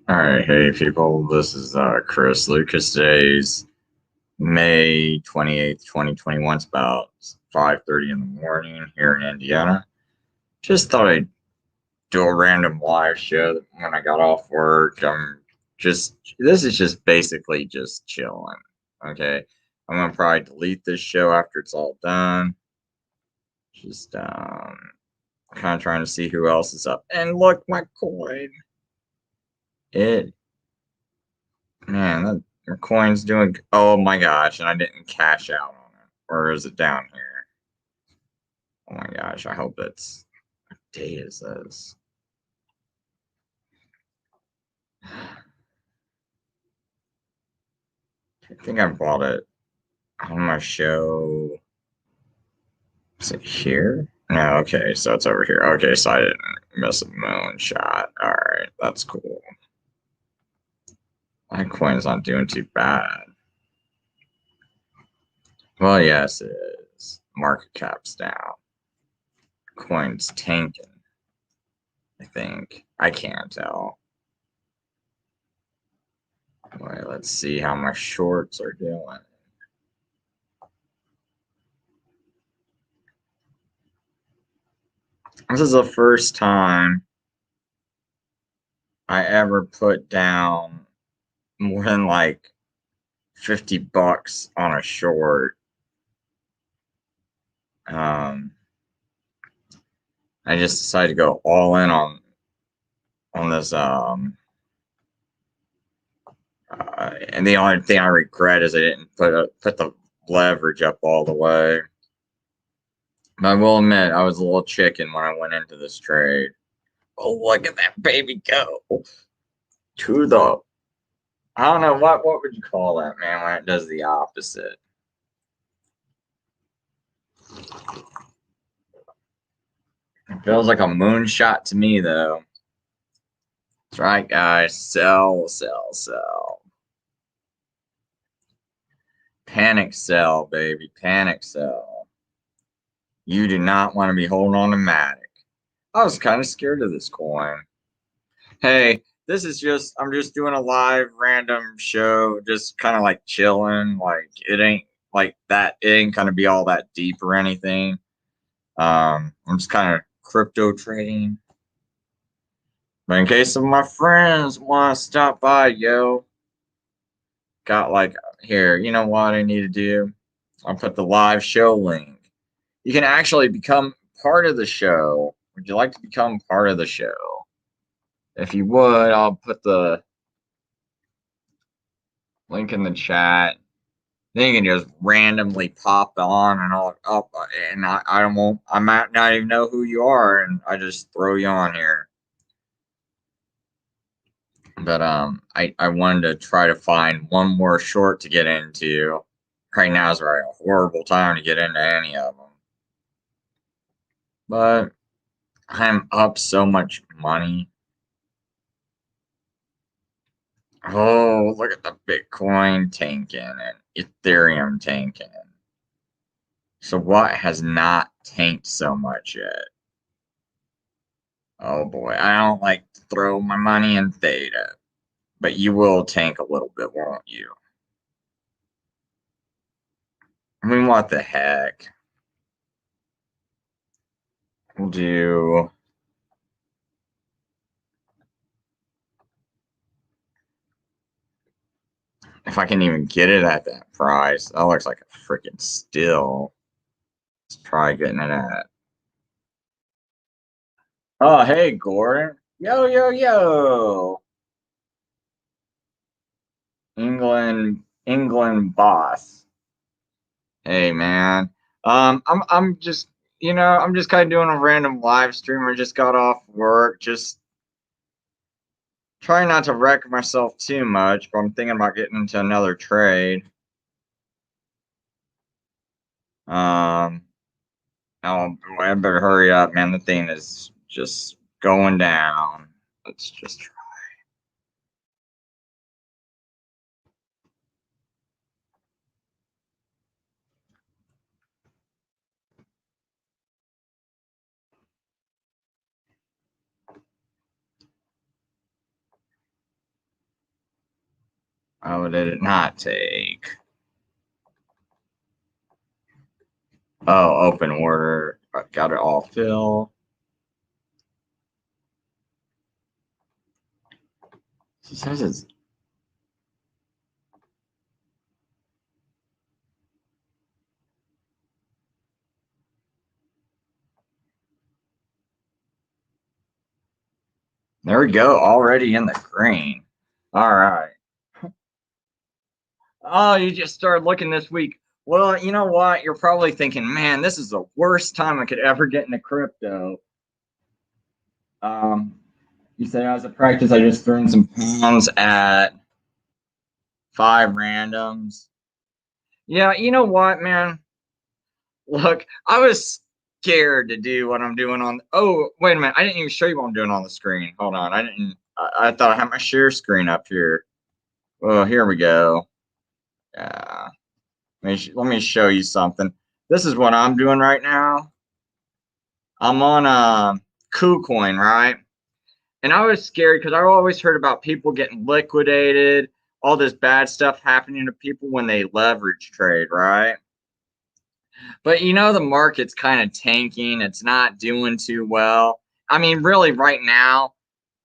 All right, hey people, this is Chris Lucas. Today's May 28th, 2021. It's about 5:30 in the morning here in Indiana. Just thought I'd do a random live show when I got off work. This is just basically just chilling. Okay. I'm gonna probably delete this show after it's all done. Just kind of trying to see who else is up. And look, my coin. It Man, that your coin's doing. Oh my gosh, and I didn't cash out on it. Or is it down here? Oh my gosh, I hope it's. What day is this? I think I bought it on my show. Is it here? No, okay, so it's over here. Okay, so I didn't miss a moonshot. All right, that's cool. My coin's not doing too bad. Well, yes, it is. Market cap's down. Coin's tanking, I think. I can't tell. All right, let's see how my shorts are doing. This is the first time I ever put down more than like $50 on a short. Um, I just decided to go all in on this. And the only thing I regret is I didn't put the leverage up all the way. But I will admit, I was a little chicken when I went into this trade. Oh, look at that baby go to the. I don't know what would you call that, man, when it does the opposite. It feels like a moonshot to me, though. That's right, guys. Sell, sell, sell. Panic sell, baby. Panic sell. You do not want to be holding on to Matic. I was kind of scared of this coin. Hey, I'm just doing a live random show, just kind of like chilling. Like, it ain't like that. It ain't going to be all that deep or anything. I'm just kind of crypto trading. But in case of my friends want to stop by, yo, got like here. You know what I need to do? I'll put the live show link. You can actually become part of the show. Would you like to become part of the show? If you would, I'll put the link in the chat. Then you can just randomly pop on and all up, and I won't. I might not even know who you are, and I just throw you on here. But I wanted to try to find one more short to get into. Right now is a horrible time to get into any of them. But I'm up so much money. Oh, look at the Bitcoin tanking and Ethereum tanking. So what has not tanked so much yet? Oh boy, I don't like to throw my money in Theta, but you will tank a little bit, won't you? I mean, what the heck? We'll do. If I can even get it at that price, that looks like a freaking steal. Let's try getting it at. Oh, hey, Gordon. Yo, yo, yo. England boss. Hey, man. I'm just, I'm just kind of doing a random live stream. I just got off work, just trying not to wreck myself too much, but I'm thinking about getting into another trade. Um, oh, boy, I better hurry up, man. The thing is just going down. Let's just try. Oh, did it not take? Oh, open order. Got it all filled. She says it's. There we go. Already in the green. All right. Oh, you just started looking this week. Well, you know what? You're probably thinking, man, this is the worst time I could ever get into crypto. Um, you said as a practice, I just threw in some pounds at 5 randoms. Yeah, you know what, man? Look, I was scared to do what I'm doing on. Oh, wait a minute! I didn't even show you what I'm doing on the screen. Hold on, I didn't. I thought I had my share screen up here. Well, here we go. Yeah. Let me show you something. This is what I'm doing right now. I'm on KuCoin, right? And I was scared because I always heard about people getting liquidated, all this bad stuff happening to people when they leverage trade, right? But you know, the market's kind of tanking. It's not doing too well. I mean, really, right now,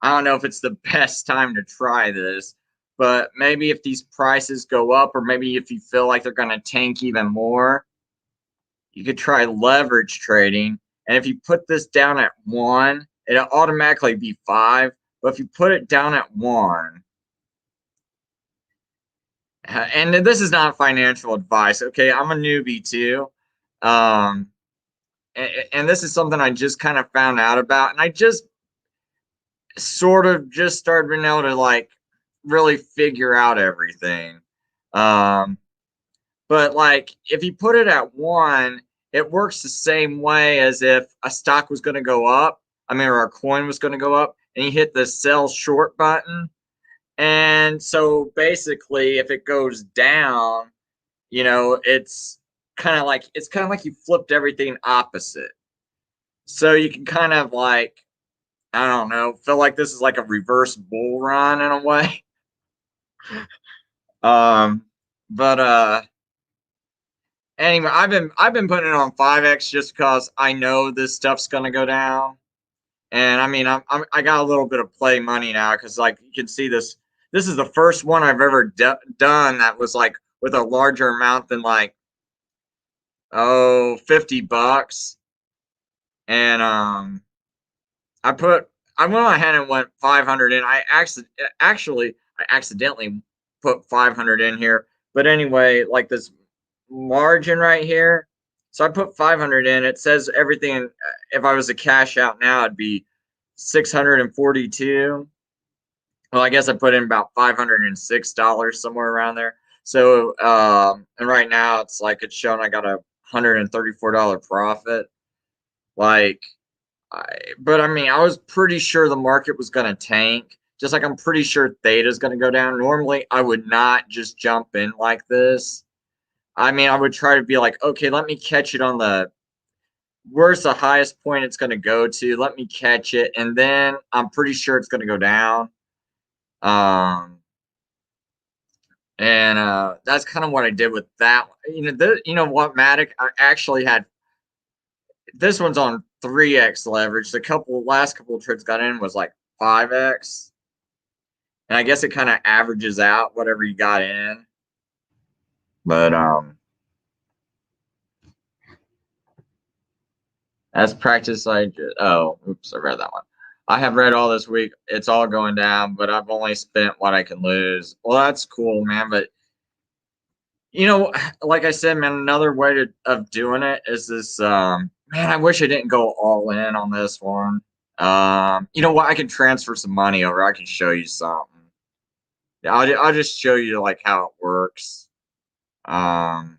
I don't know if it's the best time to try this, but maybe if these prices go up, or maybe if you feel like they're going to tank even more, you could try leverage trading. And if you put this down at 1, it'll automatically be 5. But if you put it down at 1, and this is not financial advice, okay? I'm a newbie too. Um, and this is something I just kind of found out about. And I just sort of just started being able to like really figure out everything. Um, But like if you put it at 1, it works the same way as if a stock was going to go up. I mean, or a coin was going to go up, and you hit the sell short button. And so basically, if it goes down, it's kind of like you flipped everything opposite. So you can kind of like, I don't know, feel like this is like a reverse bull run in a way. Um, but anyway, I've been putting it on 5x just because I know this stuff's gonna go down, and I mean I got a little bit of play money now because like you can see this. This is the first one I've ever done that was like with a larger amount than like $50, and I went ahead and went 500 in. I accidentally put 500 in here, but anyway, like this margin right here. So I put 500 in. It says everything. If I was to cash out now, it'd be 642. Well, I guess I put in about $506 somewhere around there. So, and right now it's like it's showing I got a $134 profit. Like, but I mean, I was pretty sure the market was going to tank. Just like I'm pretty sure theta is going to go down. Normally, I would not just jump in like this. I mean, I would try to be like, okay, let me catch it on where's the highest point it's going to go to. Let me catch it, and then I'm pretty sure it's going to go down. Um, and that's kind of what I did with that. You know what, Matic? I actually had this one's on 3x leverage. The last couple of trades got in was like 5x, and I guess it kind of averages out whatever you got in. But as practice, oops, I read that one. I have read all this week. It's all going down, but I've only spent what I can lose. Well, that's cool, man. But like I said, man, another way of doing it is this. Man, I wish I didn't go all in on this one. You know what? I can transfer some money over. I can show you something. Yeah, I'll just show you like how it works. Um,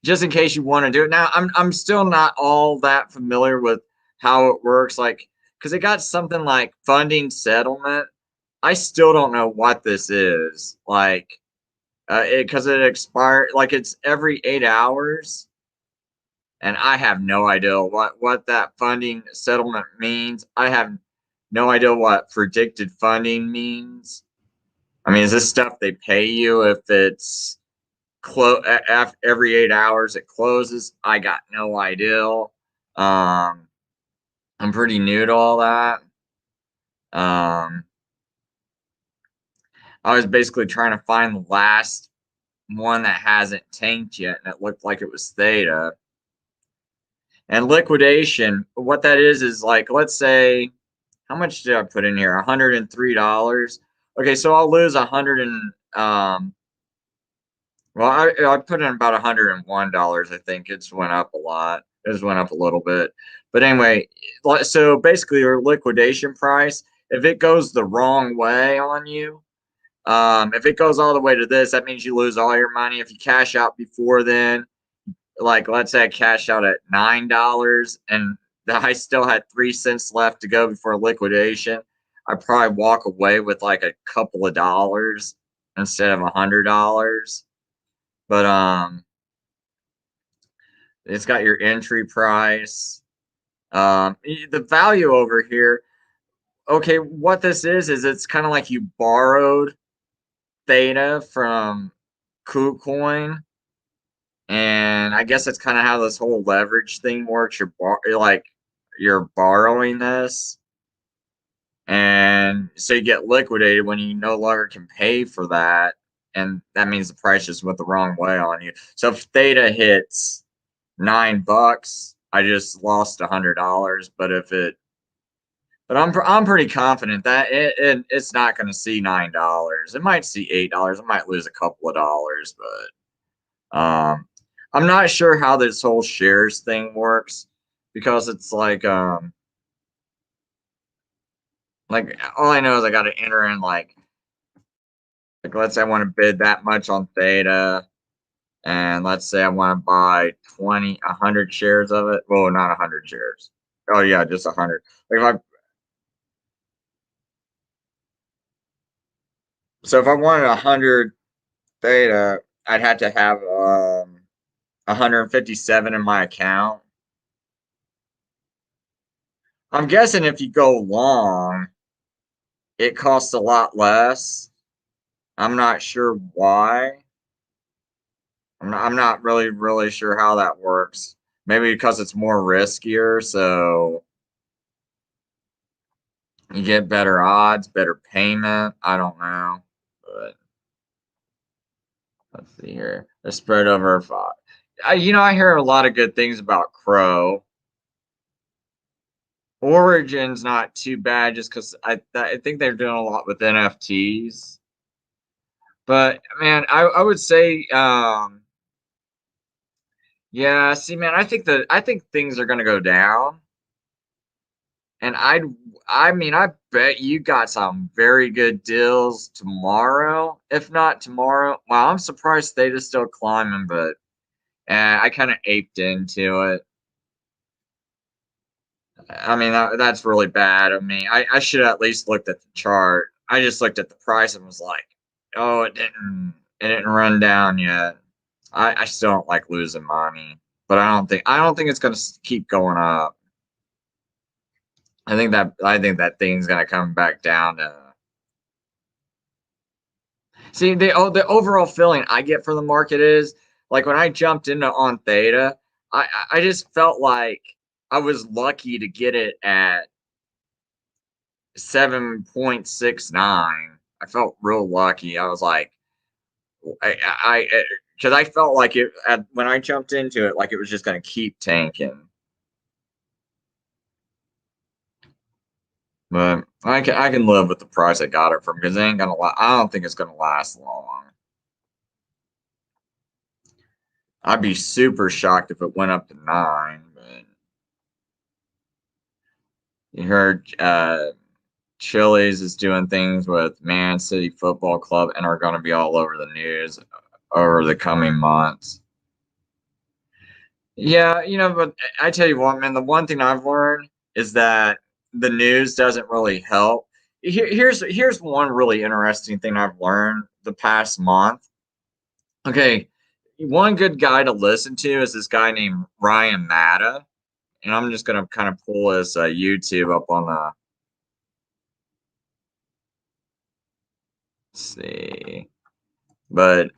just in case you want to do it. Now, I'm still not all that familiar with how it works, like because it got something like funding settlement. I still don't know what this is, like, because it expired, like it's every 8 hours, and I have no idea what that funding settlement means. I have no idea what predicted funding means. I mean, is this stuff they pay you if it's every 8 hours it closes? I got no idea. I'm pretty new to all that. I was basically trying to find the last one that hasn't tanked yet, and it looked like it was Theta. And liquidation, what that is like, let's say, how much did I put in here? $103. Okay, so I'll lose 100 and well, I put in about $101. I think it's went up a lot. It just went up a little bit, but anyway, so basically your liquidation price, if it goes the wrong way on you, if it goes all the way to this, that means you lose all your money. If you cash out before then, like let's say I cash out at $9 and I still had 3 cents left to go before liquidation, I'd probably walk away with like a couple of dollars instead of $100. But it's got your entry price. The value over here. Okay, what this is it's kind of like you borrowed Theta from KuCoin, and I guess that's kind of how this whole leverage thing works. You're borrowing this, and so you get liquidated when you no longer can pay for that, and that means the price just went the wrong way on you. So if Theta hits $9, I just lost $100. But I'm pretty confident that it's not going to see $9. It might see $8. It might lose a couple of dollars, but I'm not sure how this whole shares thing works, because it's like all I know is I got to enter in like let's say I want to bid that much on Theta, and let's say I want to buy 100 shares of it. Well, not 100 shares. Oh yeah, just 100. Like if I wanted 100 Theta, I'd have to have 157 in my account. I'm guessing if you go long, it costs a lot less. I'm not sure why. I'm not really sure how that works. Maybe because it's more riskier, so you get better odds, better payment. I don't know, but let's see here. The spread over 5. I hear a lot of good things about Crow. Origin's not too bad, just because I think they're doing a lot with NFTs. But man, I would say yeah, see man, I think things are gonna go down. And I mean, I bet you got some very good deals tomorrow. If not tomorrow, well, I'm surprised they just still climbing, but I kind of aped into it. I mean, that's really bad of me. I should have at least looked at the chart. I just looked at the price and was like, oh, it didn't run down yet. I still don't like losing money, but I don't think it's gonna keep going up. I think that thing's gonna come back down to. See, the overall feeling I get from the market is like when I jumped into on Theta, I just felt like I was lucky to get it at 7.69. I felt real lucky. I was like, I because I felt like when I jumped into it, like it was just gonna keep tanking. But I can live with the price I got it from, because it ain't gonna. I don't think it's gonna last long. I'd be super shocked if it went up to 9, but you heard Chili's is doing things with Man City Football Club and are going to be all over the news over the coming months. Yeah, but I tell you what, man, the one thing I've learned is that the news doesn't really help. Here's one really interesting thing I've learned the past month. Okay, one good guy to listen to is this guy named Ryan Matta, and I'm just gonna kind of pull his YouTube up on the see. But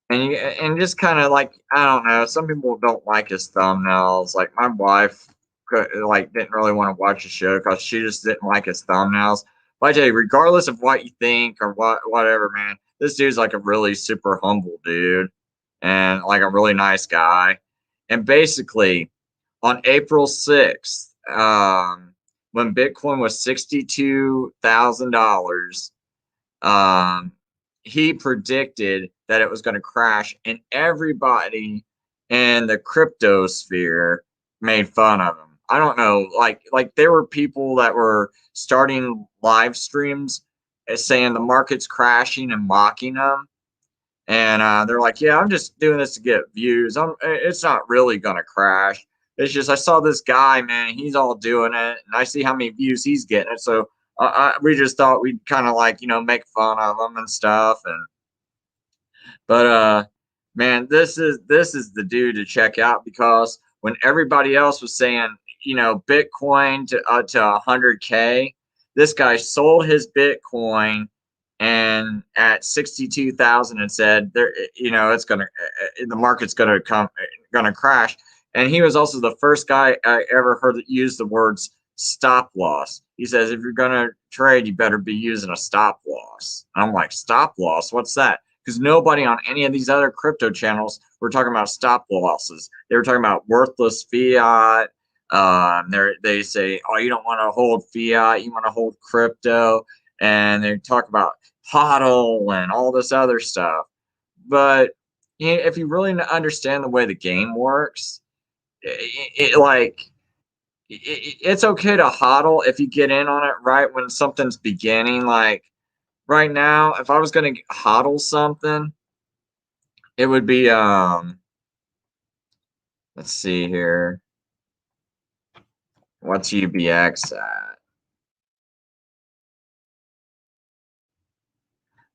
and just kind of like, I don't know. Some people don't like his thumbnails. Like my wife, like didn't really want to watch the show because she just didn't like his thumbnails. But I tell you, regardless of what you think or whatever, man, this dude's like a really super humble dude and like a really nice guy. And basically, on April 6th, when Bitcoin was $62,000, um, he predicted that it was going to crash, and everybody in the crypto sphere made fun of him. I don't know, like there were people that were starting live streams saying the market's crashing and mocking him. And they're like, "Yeah, I'm just doing this to get views. It's not really gonna crash. It's just I saw this guy, man. He's all doing it, and I see how many views he's getting it. So we just thought we'd kind of like make fun of him and stuff. And but man, this is the dude to check out because when everybody else was saying Bitcoin to 100K, this guy sold his Bitcoin and at 62,000 and said there it's gonna the market's gonna crash. And he was also the first guy I ever heard that use the words stop loss. He says if you're gonna trade, you better be using a stop loss. And I'm like, stop loss, what's that? Because nobody on any of these other crypto channels were talking about stop losses. They were talking about worthless fiat. They say, oh, you don't want to hold fiat, you want to hold crypto. And they talk about HODL and all this other stuff. But if you really understand the way the game works, it's okay to HODL if you get in on it right when something's beginning. Like right now, if I was going to HODL something, it would be let's see here. What's UBX at?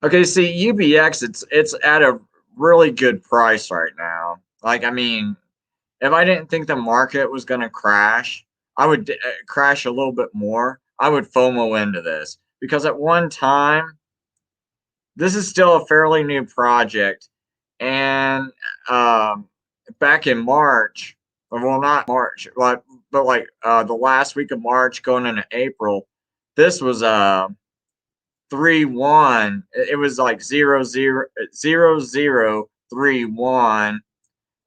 Okay, see UBX, it's at a really good price right now. Like, I mean, if I didn't think the market was going to crash, I would crash a little bit more. I would FOMO into this because at one time, this is still a fairly new project. And back in March, well, not March, but like the last week of March going into April, this was 3-1. It was like 0-0-0-0-3-1,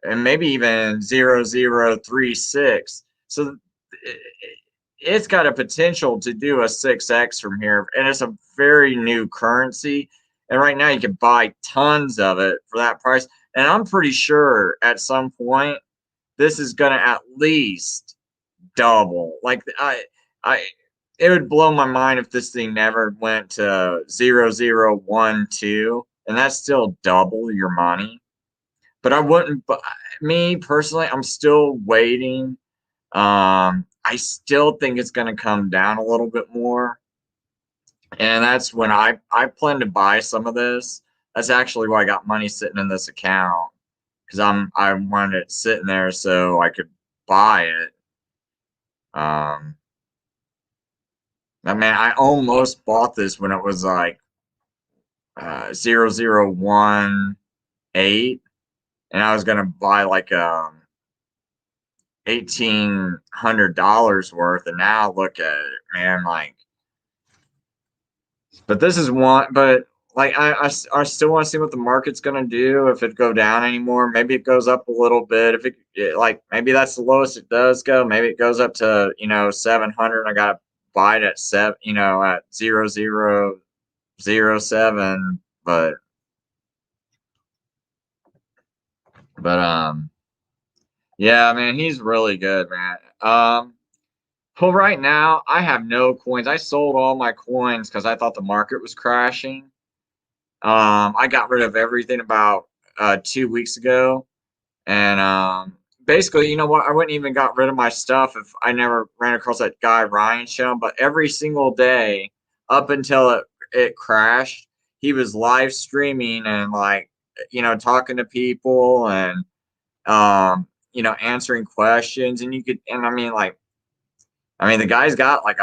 and maybe even 0-0-3-6. So it's got a potential to do a 6x from here, and it's a very new currency. And right now, you can buy tons of it for that price. And I'm pretty sure at some point, this is going to at least double. Like it would blow my mind if this thing never went to 0-0-1-2, and that's still double your money. But I wouldn't. But me personally, I'm still waiting. I still think it's going to come down a little bit more, and that's when I plan to buy some of this. That's actually why I got money sitting in this account because I wanted it sitting there so I could buy it. I mean, I almost bought this when it was like 0-0-1-8, and I was gonna buy like $1,800 worth, and now look at it, man. Like, but this is one, but like I still want to see what the market's gonna do. If it go down anymore, maybe it goes up a little bit. If like maybe that's the lowest it does go. Maybe it goes up to 700. I gotta buy it at at 0-0-0-7. But yeah, man, he's really good, man. Well, right now I have no coins. I sold all my coins because I thought the market was crashing. I got rid of everything about 2 weeks ago, and basically, you know what? I wouldn't even got rid of my stuff if I never ran across that guy Ryan show. But every single day up until it crashed, he was live streaming and like talking to people and answering questions, and you could, and I mean, the guy's got like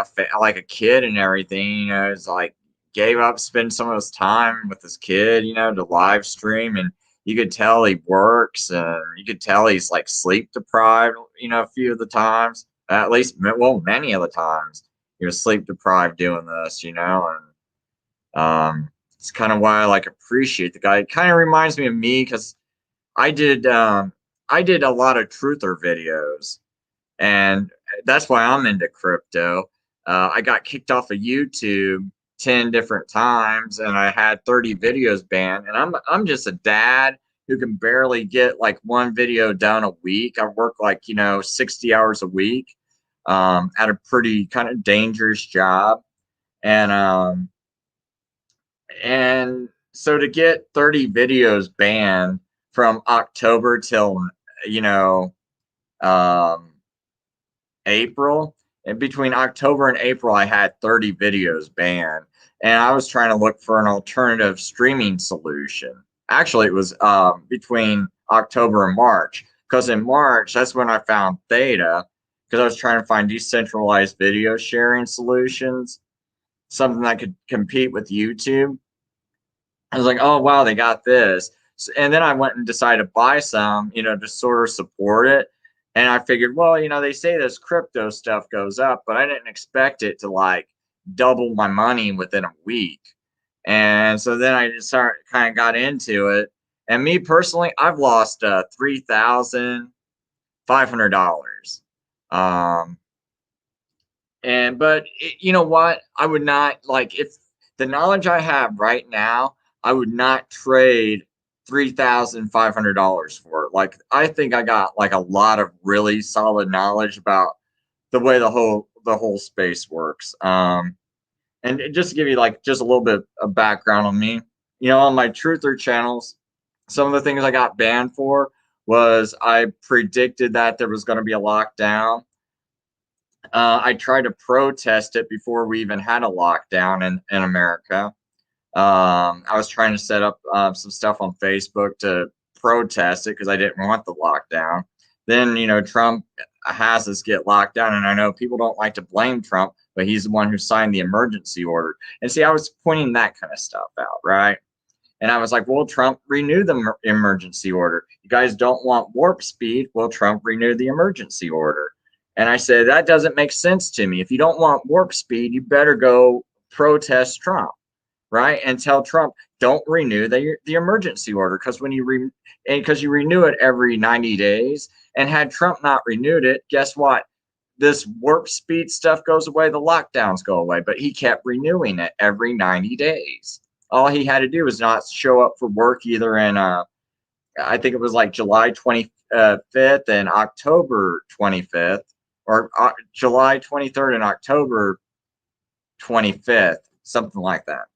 a kid and everything. It's like gave up spending some of his time with his kid, you know, to live stream, and you could tell he works, and you could tell he's like sleep deprived, you know, a few of the times, at least, well, many of the times he was sleep deprived doing this, you know, and it's kind of why I like appreciate the guy. It kind of reminds me of me because I did I did a lot of truther videos, and that's why I'm into crypto. I got kicked off of YouTube 10 different times, and I had 30 videos banned. And I'm just a dad who can barely get like one video done a week. I work like, you know, 60 hours a week at a pretty kind of dangerous job, and so to get 30 videos banned from October till, you know, um, April, and between October and April, I had 30 videos banned, and I was trying to look for an alternative streaming solution. Actually, it was between October and March, because in March, that's when I found Theta, because I was trying to find decentralized video sharing solutions, something that could compete with YouTube. I was like, oh wow, they got this. And then I went and decided to buy some, you know, to sort of support it. And I figured, well, you know, they say this crypto stuff goes up, but I didn't expect it to like double my money within a week. And so then I just kind of got into it. And me personally, I've lost $3,500. Um, and but you know what? I would not like if the knowledge I have right now, I would not trade $3,500 for it. Like I think I got like a lot of really solid knowledge about the way the whole space works. And just to give you like just a little bit of background on me, you know, on my truther channels, some of the things I got banned for was I predicted that there was going to be a lockdown. I tried to protest it before we even had a lockdown in America. I was trying to set up some stuff on Facebook to protest it because I didn't want the lockdown. Then, you know, Trump has us get locked down. And I know people don't like to blame Trump, but he's the one who signed the emergency order. And see, I was pointing that kind of stuff out, right? And I was like, well, Trump renewed the emergency order. You guys don't want warp speed. Well, Trump renewed the emergency order. And I said, that doesn't make sense to me. If you don't want warp speed, you better go protest Trump, right? And tell Trump, don't renew the emergency order because when you renew it every 90 days. And had Trump not renewed it, guess what? This warp speed stuff goes away, the lockdowns go away, but he kept renewing it every 90 days. All he had to do was not show up for work either in I think it was like July 25th and October 25th, or July 23rd and October 25th, something like that.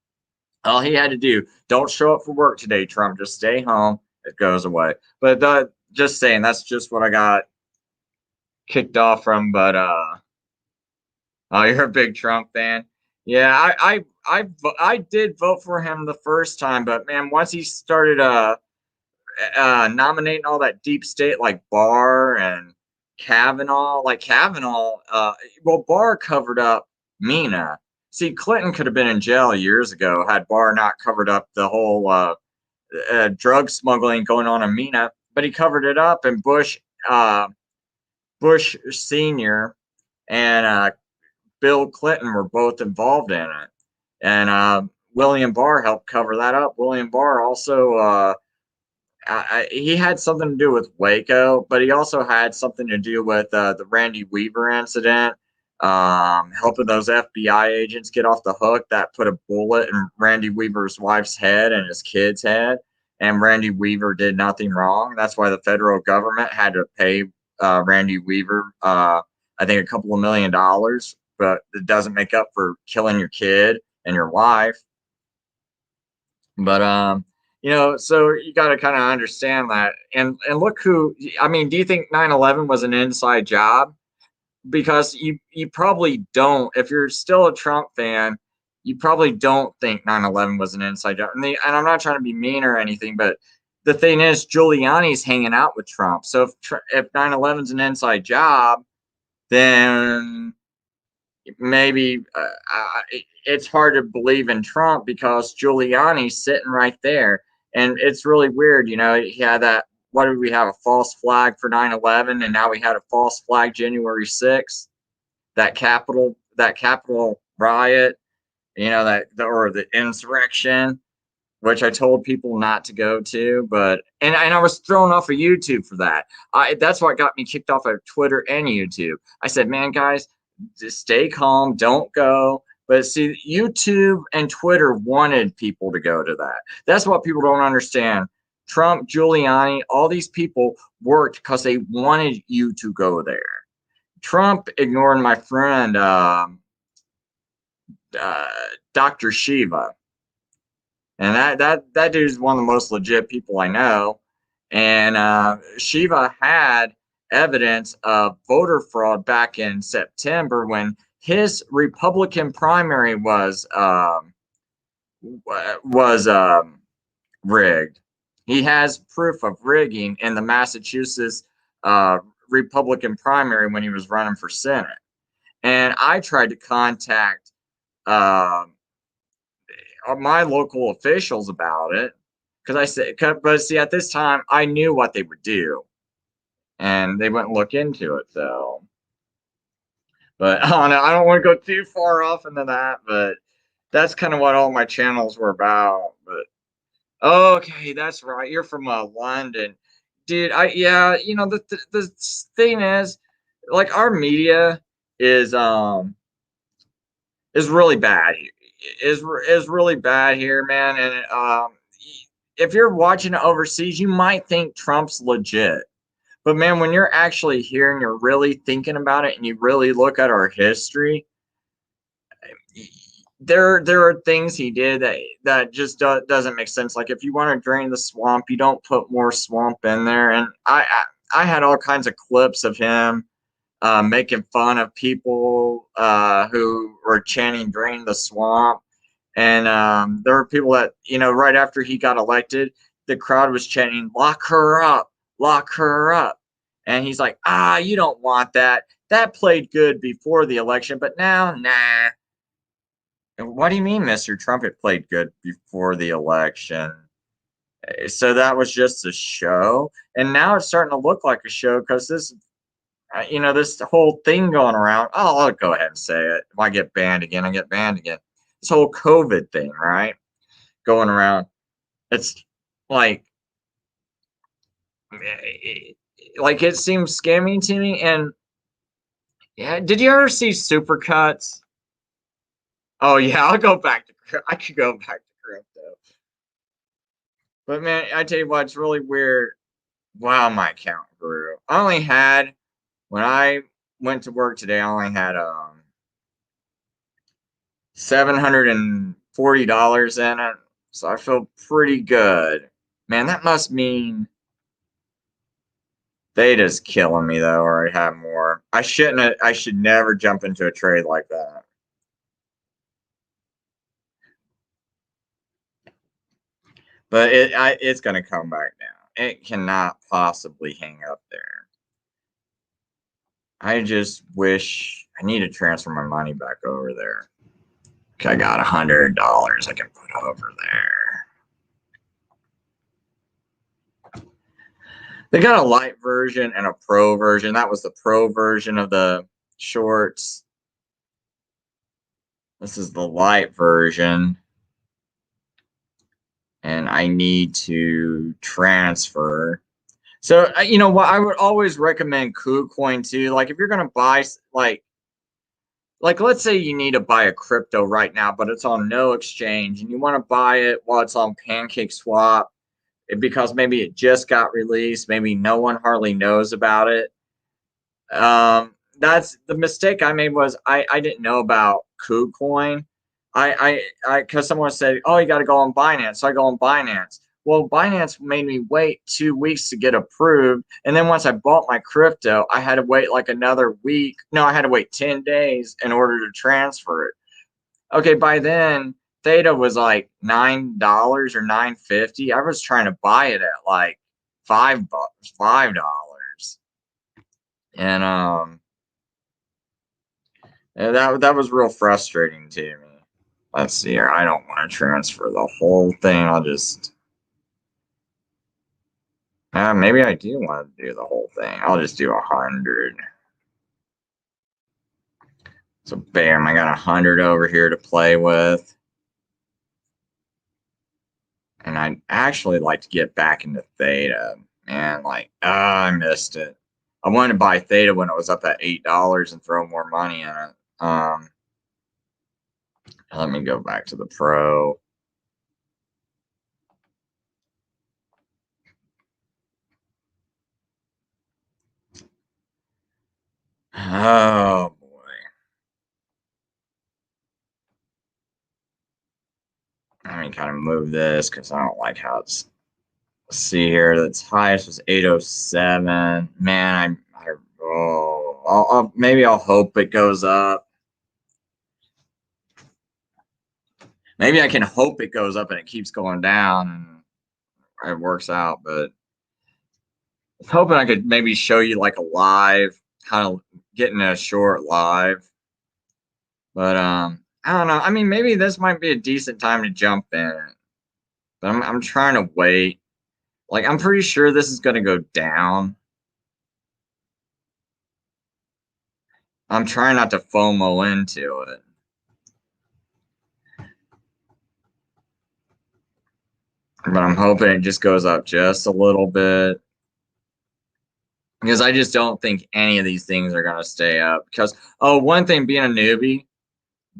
All he had to do, don't show up for work today, Trump, just stay home, it goes away. But just saying, that's just what I got kicked off from. But oh, you're a big Trump fan. Yeah, I did vote for him the first time, but man, once he started nominating all that deep state like Barr and Kavanaugh, like Kavanaugh, well, Barr covered up Mina. See, Clinton could have been in jail years ago had Barr not covered up the whole drug smuggling going on in Mina, but he covered it up, and Bush Senior and Bill Clinton were both involved in it, and William Barr helped cover that up. William Barr also he had something to do with Waco, but he also had something to do with the Randy Weaver incident, helping those FBI agents get off the hook that put a bullet in Randy Weaver's wife's head and his kid's head. And Randy Weaver did nothing wrong. That's why the federal government had to pay Randy Weaver, I think, a couple of $1 million, but it doesn't make up for killing your kid and your wife. But you know, so you got to kind of understand that. And look who, I mean, do you think 9/11 was an inside job? Because you probably don't. If you're still a Trump fan, you probably don't think 9/11 was an inside job. And I'm not trying to be mean or anything, but the thing is, Giuliani's hanging out with Trump. So if 9/11's an inside job, then maybe it's hard to believe in Trump because Giuliani's sitting right there. And it's really weird. You know, he had that, what did we have, a false flag for 9/11, and now we had a false flag January 6th, that Capitol riot, you know, or the insurrection, which I told people not to go to, but and I was thrown off of YouTube for that. That's what got me kicked off of Twitter and YouTube. I said, man, guys, just stay calm, don't go. But see, YouTube and Twitter wanted people to go to that. That's what people don't understand. Trump, Giuliani, all these people worked because they wanted you to go there. Trump ignored my friend Dr. Shiva, and that dude's one of the most legit people I know. And Shiva had evidence of voter fraud back in September when his Republican primary was rigged. He has proof of rigging in the Massachusetts Republican primary when he was running for Senate. And I tried to contact my local officials about it because I said, but see, at this time I knew what they would do, and they wouldn't look into it though. But I don't want to go too far off into that, but that's kind of what all my channels were about. But okay, that's right. You're from London, dude. Yeah, you know the thing is, like, our media is really bad. Is really bad here, man. And if you're watching it overseas, you might think Trump's legit. But man, when you're actually here and you're really thinking about it and you really look at our history, there are things he did that just doesn't make sense. Like, if you want to drain the swamp, you don't put more swamp in there. And I had all kinds of clips of him making fun of people who were chanting "drain the swamp." And there were people that, you know, right after he got elected, the crowd was chanting, "Lock her up, lock her up." And he's like, you don't want that. That played good before the election, but now, nah. And what do you mean, Mr. Trump? It played good before the election. So that was just a show. And now it's starting to look like a show because this, you know, this whole thing going around. Oh, I'll go ahead and say it. If I get banned again, I get banned again. This whole COVID thing, right? Going around. It's like it seems scammy to me. And yeah, did you ever see Supercuts? Oh yeah, I could go back to crypto. But man, I tell you what, it's really weird. Wow, my account grew. I only had, when I went to work today, I only had $740 in it. So I feel pretty good. Man, that must mean they just killing me though, or I have more. I should never jump into a trade like that. But it's gonna come back down. It cannot possibly hang up there. I just wish I need to transfer my money back over there. I got $100 I can put over there. They got a light version and a pro version. That was the pro version of the shorts. This is the light version. And I need to transfer. So, you know what? I would always recommend KuCoin too. Like, if you're going to buy, like let's say you need to buy a crypto right now, but it's on no exchange and you want to buy it while it's on PancakeSwap because maybe it just got released, maybe no one hardly knows about it. That's the mistake I made. Was I didn't know about KuCoin. Because someone said, "Oh, you got to go on Binance." So I go on Binance. Well, Binance made me wait 2 weeks to get approved, and then once I bought my crypto, I had to wait like another week. No, I had to wait 10 days in order to transfer it. Okay, by then Theta was like $9 or $9.50. I was trying to buy it at like $5, and And that was real frustrating to me. Let's see here. I don't want to transfer the whole thing. I'll just maybe I do want to do the whole thing. I'll just do 100. So bam, I got 100 over here to play with. And I'd actually like to get back into Theta. Man, like, I missed it. I wanted to buy Theta when it was up at $8 and throw more money in it. Let me go back to the Pro. Oh boy. Let me kind of move this because I don't like how it's. See here, that's highest was 807. Man, maybe I'll hope it goes up. Maybe I can hope it goes up and it keeps going down and it works out. But I was hoping I could maybe show you like a live, kind of getting a short live. But I don't know. I mean, maybe this might be a decent time to jump in. But I'm trying to wait. Like, I'm pretty sure this is going to go down. I'm trying not to FOMO into it. But I'm hoping it just goes up just a little bit. Because I just don't think any of these things are going to stay up. Because, oh, one thing being a newbie,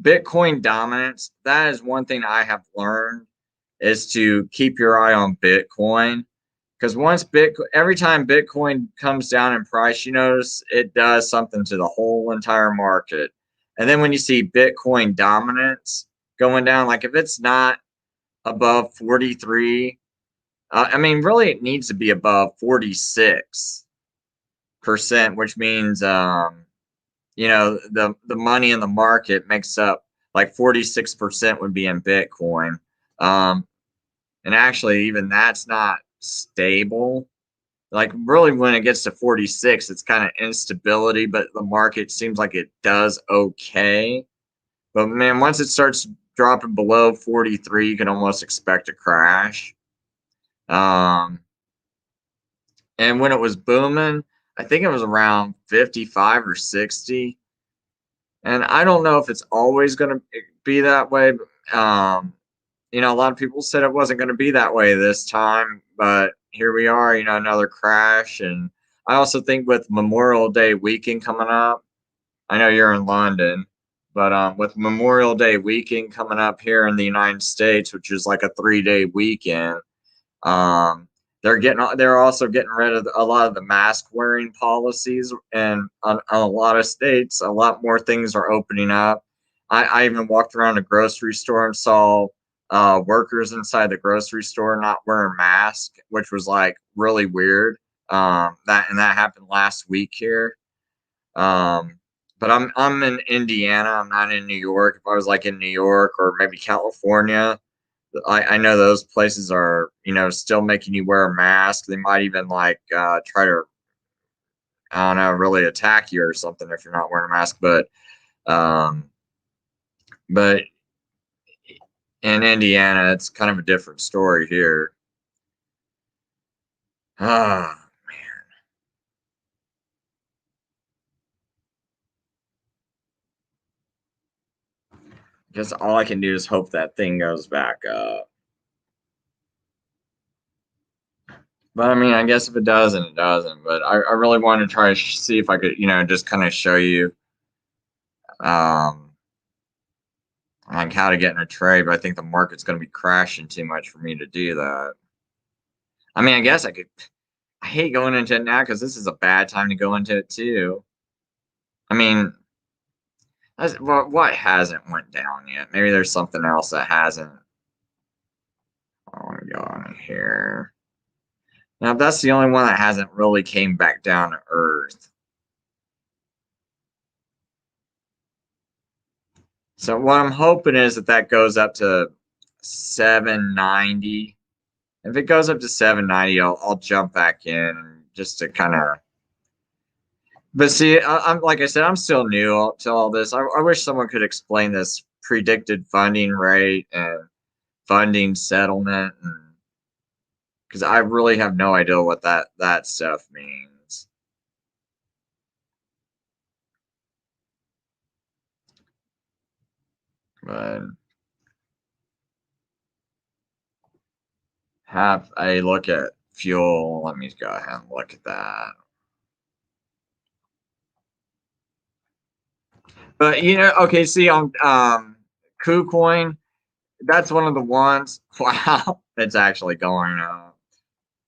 Bitcoin dominance, that is one thing I have learned is to keep your eye on Bitcoin. Because every time Bitcoin comes down in price, you notice it does something to the whole entire market. And then when you see Bitcoin dominance going down, like if it's not above 43, I mean, really, it needs to be above 46%, which means, you know, the money in the market makes up like 46% would be in Bitcoin. And actually, even that's not stable. Like really, when it gets to 46, it's kind of instability, but the market seems like it does okay. But man, once it starts dropping below 43, you can almost expect a crash. And when it was booming, I think it was around 55 or 60. And I don't know if it's always going to be that way. You know, a lot of people said it wasn't going to be that way this time, but here we are, you know, another crash. And I also think with Memorial Day weekend coming up, I know you're in London, but with Memorial Day weekend coming up here in the United States, which is like a 3-day weekend, um, they're also getting rid of a lot of the mask wearing policies, and on a lot of states, a lot more things are opening up. I even walked around a grocery store and saw workers inside the grocery store not wearing masks, which was like really weird. That happened last week here. But I'm in Indiana. I'm not in New York. If I was like in New York or maybe California, I know those places are, you know, still making you wear a mask. They might even like try to, I don't know, really attack you or something if you're not wearing a mask. Um, but in Indiana, it's kind of a different story here. Ah, just all I can do is hope that thing goes back up. But I mean, I guess if it doesn't, it doesn't. But I really want to try to see if I could, you know, just kind of show you um, like how to get in a trade. But I think the market's going to be crashing too much for me to do that. I mean, I guess I could. I hate going into it now because this is a bad time to go into it too. I mean, what hasn't went down yet? Maybe there's something else that hasn't. Oh my god, here. Now, that's the only one that hasn't really came back down to earth. So what I'm hoping is that goes up to 790. If it goes up to 790, I'll jump back in just to kind of But see, I'm like I said, I'm still new to all this. I wish someone could explain this predicted funding rate and funding settlement, because I really have no idea what that stuff means. But have a look at fuel. Let me go ahead and look at that. But okay, see on KuCoin, that's one of the ones. Wow, it's actually going up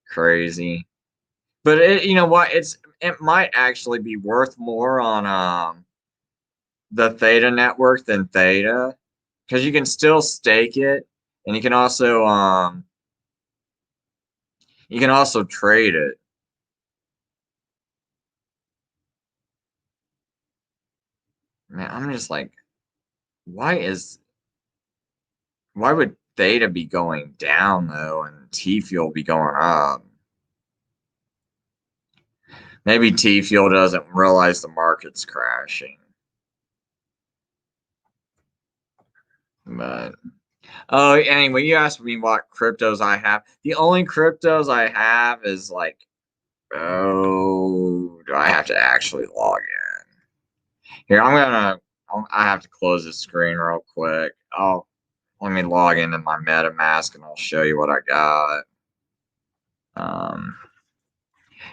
crazy. But you know what? It might actually be worth more on the Theta network than Theta, because you can still stake it, and you can also trade it. Man, I'm just like, why would Theta be going down though, and T Fuel be going up? Maybe T Fuel doesn't realize the market's crashing. But oh, anyway, you asked me what cryptos I have. The only cryptos I have is like, oh, do I have to actually log in? Here, I have to close this screen real quick. Let me log into my MetaMask and I'll show you what I got. Um,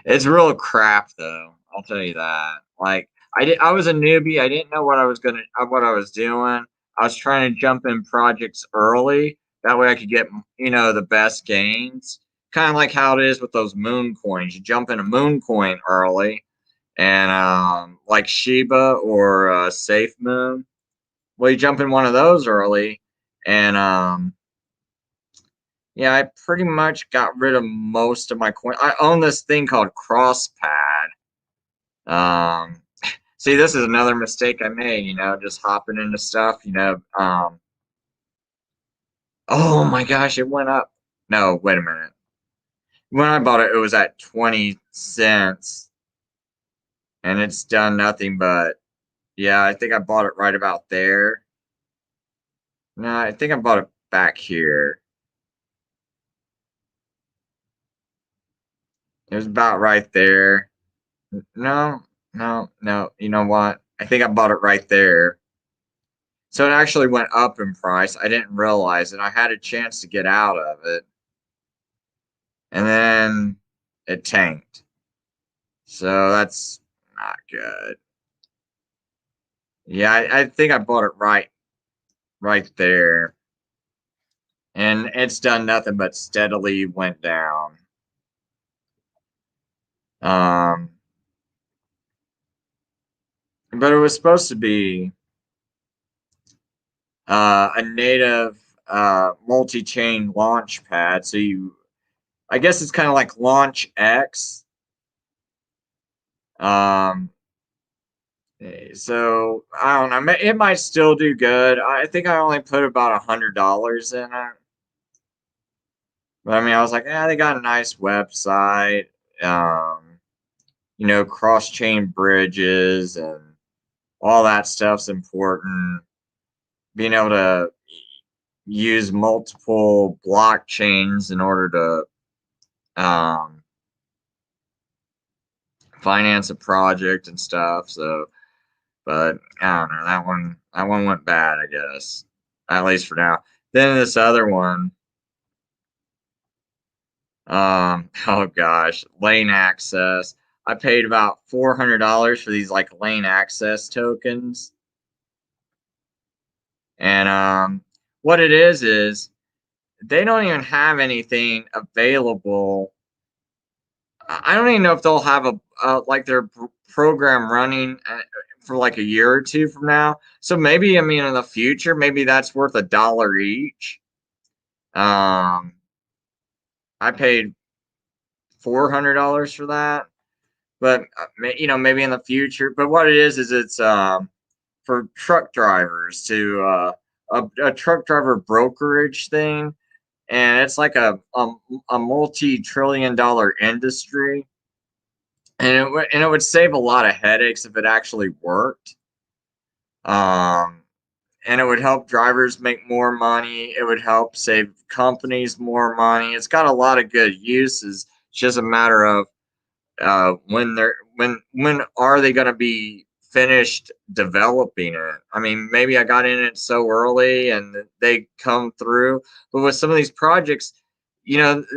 it's real crap though. I'll tell you that. Like I was a newbie. I didn't know what I was doing. I was trying to jump in projects early. That way I could get the best gains. Kind of like how it is with those moon coins. You jump in a moon coin early, and like Shiba or Safe Moon. Well, you jump in one of those early, and yeah, I pretty much got rid of most of my coin. I own this thing called CrossPad. Um, See, this is another mistake I made. Just hopping into stuff. Oh my gosh, it went up. No, wait a minute. When I bought it, it was at 20 cents, and it's done nothing but. Yeah, I think I bought it right about there. No, I think I bought it back here. It was about right there. No, no, no. You know what? I think I bought it right there. So it actually went up in price. I didn't realize it. I had a chance to get out of it, and then it tanked. So that's not good. Yeah, I think I bought it right there, and it's done nothing but steadily went down. Um, but it was supposed to be a native multi-chain launch pad. I guess it's kind of like Launch X. Um, so I don't know. It might still do good. I think I only put about $100 in it. But I mean, I was like, yeah, they got a nice website. Cross-chain bridges and all that stuff's important. Being able to use multiple blockchains in order to finance a project and stuff. So, but I don't know. That one went bad, I guess. At least for now. Then this other one, oh gosh, lane access. I paid about $400 for these like lane access tokens. And what it is they don't even have anything available. I don't even know if they'll have like their program running for like a year or two from now. So maybe, I mean, in the future, maybe that's worth $1 each. Um, I paid $400 for that, but maybe in the future. But what it is it's for truck drivers to a truck driver brokerage thing, and it's like a multi-trillion-dollar industry. and it would save a lot of headaches if it actually worked. Um, and it would help drivers make more money. It would help save companies more money. It's got a lot of good uses. It's just a matter of when are they going to be finished developing it? I mean, maybe I got in it so early and they come through, but with some of these projects,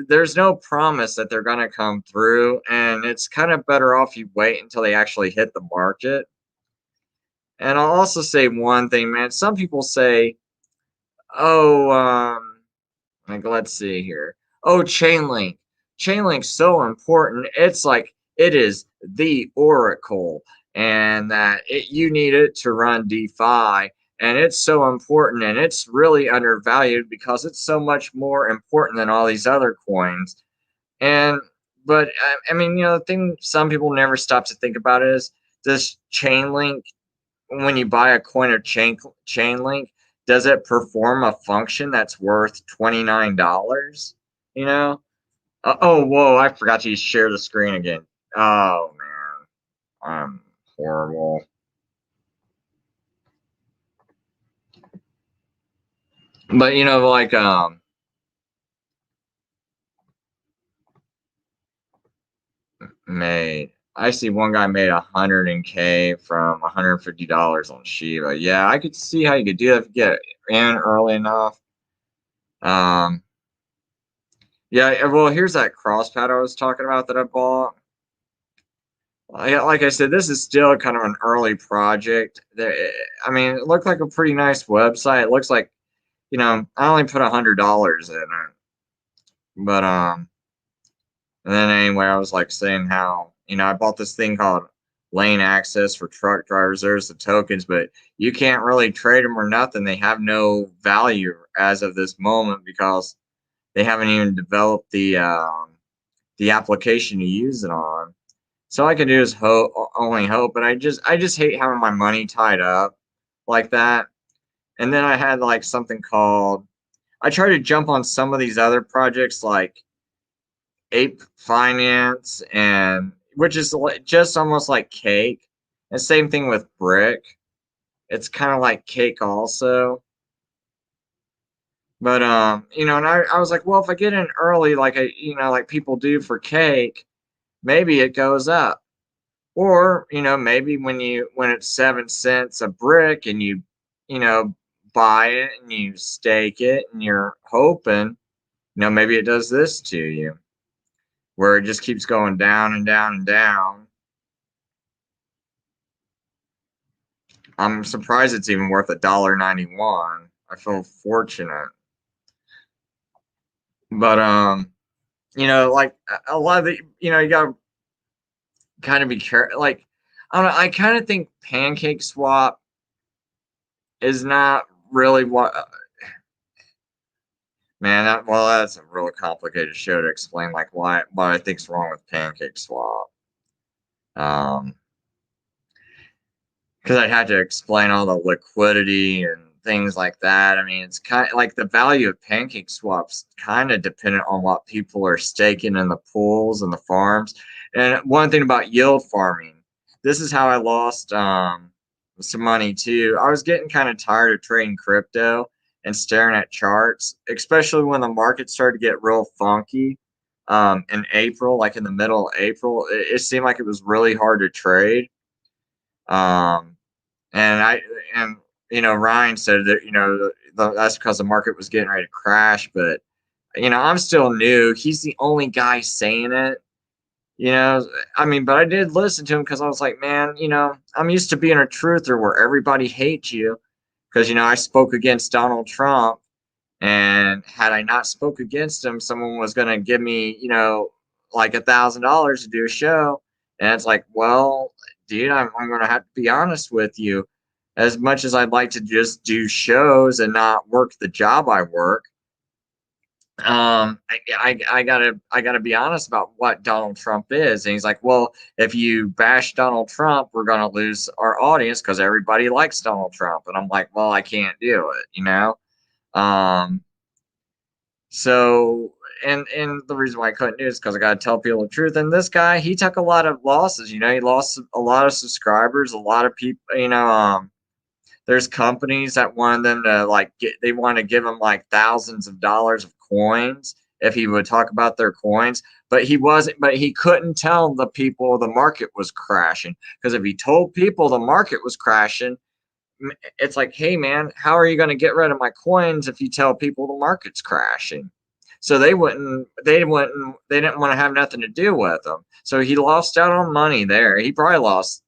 there's no promise that they're going to come through, and it's kind of better off you wait until they actually hit the market. And I'll also say one thing, man. Some people say, "Oh, like, let's see here. Oh, Chainlink. Chainlink's so important. It's like it is the oracle, and that you need it to run DeFi, and it's so important, and it's really undervalued because it's so much more important than all these other coins." And but I mean, the thing some people never stop to think about is, does Chainlink, when you buy a coin of Chainlink, does it perform a function that's worth $29? You know? Oh, whoa! I forgot to share the screen again. Oh man, I'm horrible. But like made. I see one guy made 100K from $150 on Shiba. Yeah, I could see how you could do that if you get in early enough. Um, yeah. Well, here's that cross pad I was talking about that I bought. Like I said, this is still kind of an early project. I mean, it looked like a pretty nice website. It looks like, I only put $100 in it, but and then anyway, I was like saying how, I bought this thing called Lane Access for truck drivers. There's the tokens, but you can't really trade them or nothing. They have no value as of this moment because they haven't even developed the application to use it on. So all I can do is only hope. But I just hate having my money tied up like that. And then I had like something called. I tried to jump on some of these other projects like Ape Finance, and which is just almost like Cake. And same thing with Brick. It's kind of like Cake also. But and I was like, well, if I get in early, like like people do for Cake, maybe it goes up. Or, maybe when it's 7 cents a brick and you know, buy it and you stake it and you're hoping, maybe it does this to you, where it just keeps going down and down and down. I'm surprised it's even worth $1.91. I feel fortunate. But like a lot of the, you gotta kind of be careful. Like, I don't know, I kind of think Pancake Swap is not really what. Man, that's a really complicated show to explain, like what I think's wrong with Pancake Swap. Um, because I'd have to explain all the liquidity and things like that. I mean, it's kind of like the value of Pancake Swap's kind of dependent on what people are staking in the pools and the farms. And one thing about yield farming, this is how I lost some money too. I was getting kind of tired of trading crypto and staring at charts, especially when the market started to get real funky in April, like in the middle of April. It seemed like it was really hard to trade. Um, and I and Ryan said that that's because the market was getting ready to crash. But I'm still new. He's the only guy saying it. I mean, but I did listen to him because I was like, man, I'm used to being a truther where everybody hates you because I spoke against Donald Trump, and had I not spoke against him, someone was going to give me like $1,000 to do a show, and it's like, well, dude, I'm going to have to be honest with you. As much as I'd like to just do shows and not work the job I work, I gotta be honest about what Donald Trump is. And he's like, well, if you bash Donald Trump, we're gonna lose our audience because everybody likes Donald Trump. And I'm like, well, I can't do it. Um, so and the reason why I couldn't do it is because I got to tell people the truth. And this guy, he took a lot of losses. You know, he lost a lot of subscribers, a lot of people. You know, there's companies that wanted them to they want to give him like thousands of dollars of coins if he would talk about their coins. But he couldn't tell the people the market was crashing, because if he told people the market was crashing, it's like, hey man, how are you going to get rid of my coins if you tell people the market's crashing? So they didn't want to have nothing to do with them. So he lost out on money there. He probably lost,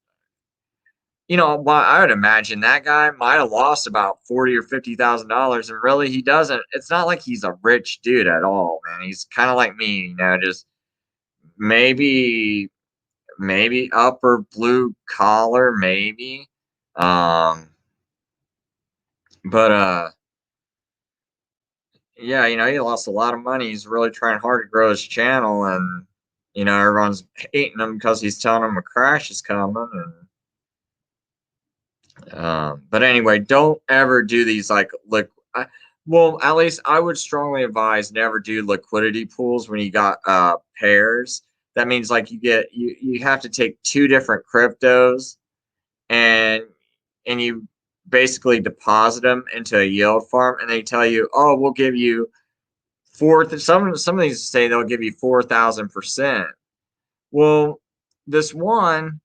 well, I would imagine that guy might have lost about $40,000 or $50,000, and really he doesn't. It's not like he's a rich dude at all, man. He's kind of like me, just maybe upper blue collar, maybe. But yeah, he lost a lot of money. He's really trying hard to grow his channel, and everyone's hating him because he's telling them a crash is coming. And but anyway, don't ever do these well, at least I would strongly advise never do liquidity pools when you got pairs. That means like you have to take two different cryptos, and you basically deposit them into a yield farm, and they tell you, oh, we'll give you some of these say they'll give you 4,000%. Well, this one,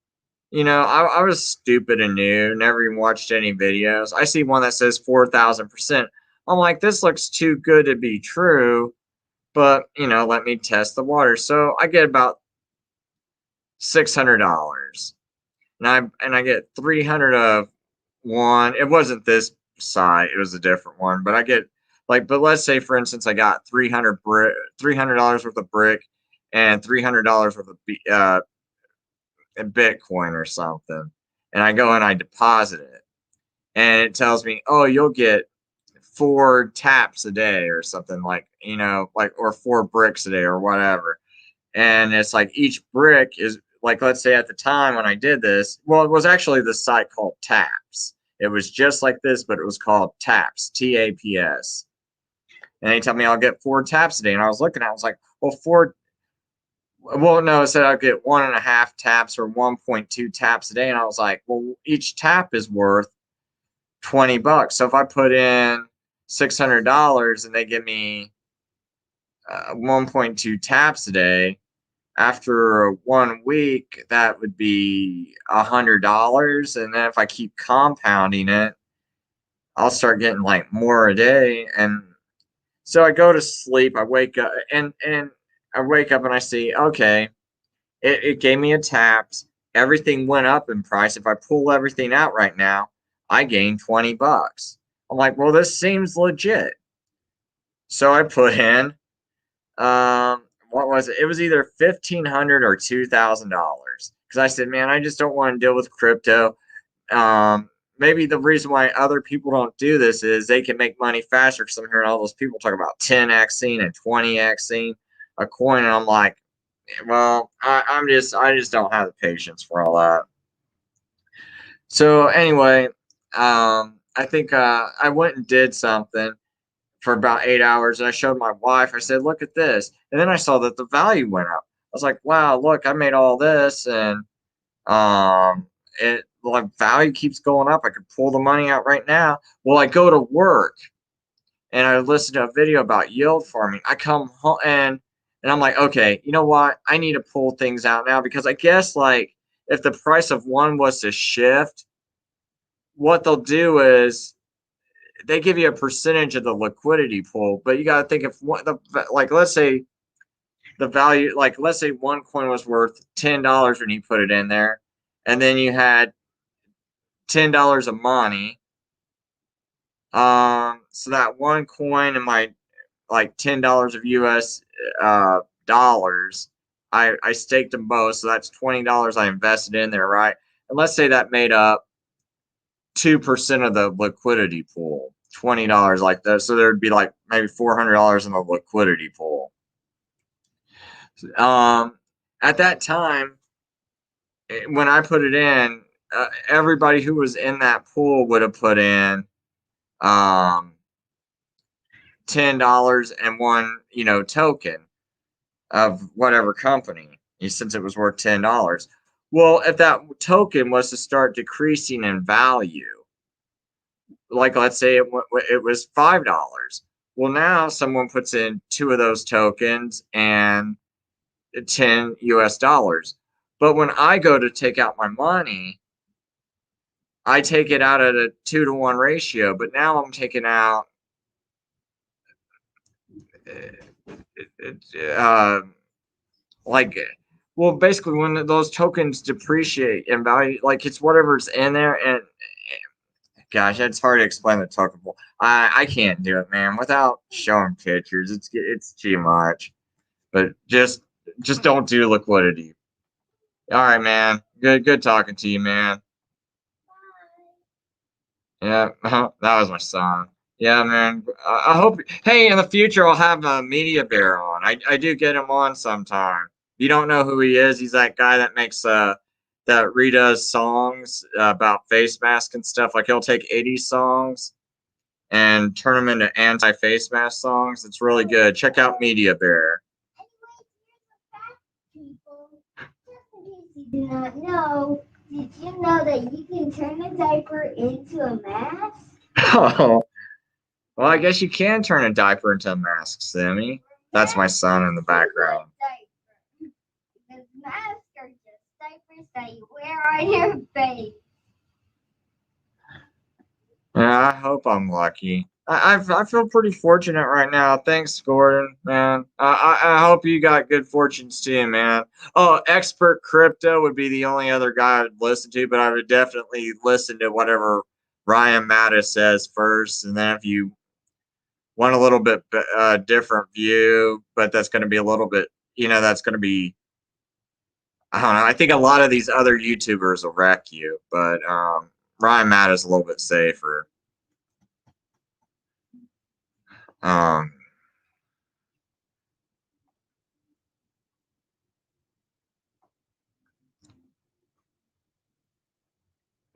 I was stupid and new, never even watched any videos. I see one that says 4,000%. I'm like, this looks too good to be true, but let me test the water. So I get about $600, and I get 300 of one. It wasn't this site; it was a different one. But I get but let's say for instance, I got $300 worth of brick and $300 worth of Bitcoin or something, and I go and I deposit it, and it tells me, oh, you'll get 4 taps a day or something, or 4 bricks a day or whatever. And it's like each brick is like, let's say at the time when I did this, well, it was actually the site called Taps. It was just like this, but it was called Taps, TAPS. And they tell me I'll get 4 taps a day, and I was looking at it, I was like, well, no, it said I'll get 1.5 taps or 1.2 taps a day. And I was like, well, each tap is worth $20. So if I put in $600 and they give me 1.2 taps a day, after 1 week, that would be $100. And then if I keep compounding it, I'll start getting like more a day. And so I go to sleep, I wake up, and I wake up and I see, okay, it gave me a taps. Everything went up in price. If I pull everything out right now, I gain $20. I'm like, well, this seems legit. So I put in, what was it? It was either $1,500 or $2,000. Because I said, man, I just don't want to deal with crypto. Maybe the reason why other people don't do this is they can make money faster, because I'm hearing all those people talk about 10xing and 20xing a coin, and I'm like, well, I just don't have the patience for all that. So anyway, I think I went and did something for about 8 hours, and I showed my wife. I said, look at this. And then I saw that the value went up. I was like, wow, look, I made all this, and value keeps going up. I could pull the money out right now. Well, I go to work and I listen to a video about yield farming. I come home and I'm like, okay, you know what? I need to pull things out now, because I guess if the price of one was to shift, what they'll do is they give you a percentage of the liquidity pool. But you got to think, if let's say the value, let's say one coin was worth $10 when you put it in there, and then you had $10 of money. So that one coin and my $10 of US dollars, I staked them both, so that's $20 I invested in there, right? And let's say that made up 2% of the liquidity pool, $20 like that. So there'd be maybe $400 in the liquidity pool. At that time, when I put it in, everybody who was in that pool would have put in $10 and one, token of whatever company, since it was worth $10. Well, if that token was to start decreasing in value, like let's say it was $5. Well, now someone puts in 2 of those tokens and $10. But when I go to take out my money, I take it out at a 2-to-1 ratio, but now I'm taking out like, well, basically when those tokens depreciate in value, like it's whatever's in there, and gosh, it's hard to explain the token. I can't do it, man, without showing pictures. It's too much. But just don't do liquidity. All right, man. Good talking to you, man. Yeah, that was my son. Yeah, man. I hope. Hey, in the future, I'll have a Media Bear on. I do get him on sometime. You don't know who he is? He's that guy that makes that redoes songs about face mask and stuff. Like he'll take 80s songs and turn them into anti-face mask songs. It's really good. Check out Media Bear. Do not know. Did you know that you can turn a diaper into a mask? Oh, well, I guess you can turn a diaper into a mask, Sammy. That's my son in the background. Because masks are just diapers that you wear on your face. Yeah, I hope I'm lucky. I feel pretty fortunate right now. Thanks, Gordon, man. I hope you got good fortunes too, man. Oh, Expert Crypto would be the only other guy I'd listen to, but I would definitely listen to whatever Ryan Mattis says first, and then if you want a little bit different view, but that's going to be a little bit, that's going to be, I don't know. I think a lot of these other YouTubers will wreck you, but Ryan Mattis is a little bit safer.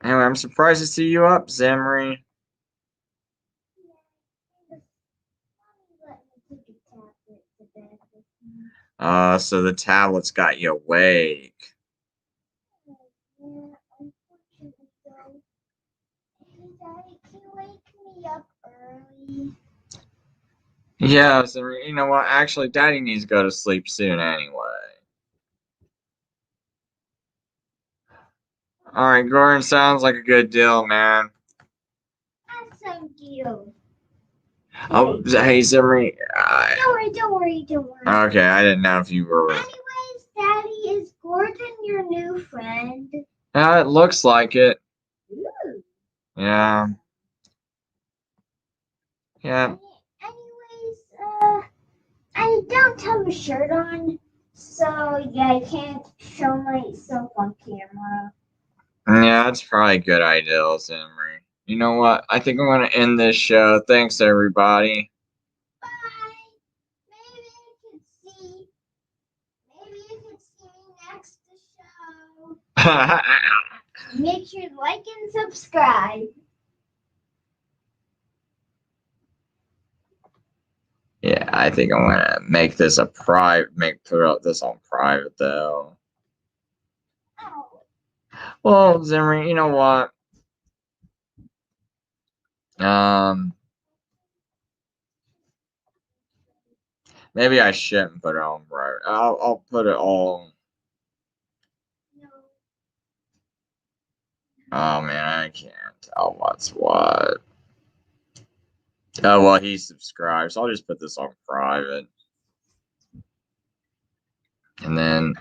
Anyway, I'm surprised to see you up, Zimri. So the tablet's got you awake. Daddy, can you wake me up early? Yeah, Zimri, you know what? Actually, Daddy needs to go to sleep soon anyway. All right, Gordon, sounds like a good deal, man. Awesome deal. Oh, hey, Zimri. Don't worry. Okay, I didn't know if you were. Anyways, Daddy, is Gordon your new friend? Yeah, it looks like it. Ooh. Yeah. Yeah. Anyways, I don't have a shirt on, so yeah, I can't show myself on camera. Yeah, that's probably a good idea, Zimri. You know what? I think I'm going to end this show. Thanks, everybody. Bye. Maybe you can see me next to show. Make sure to like and subscribe. Yeah, I think I'm gonna make this a private. Put this on private though. Oh. Well, Zimri, you know what? Maybe I shouldn't put it on private. I'll put it all. No. Oh man, I can't tell what's what. Oh well, he subscribed, so I'll just put this on private, and then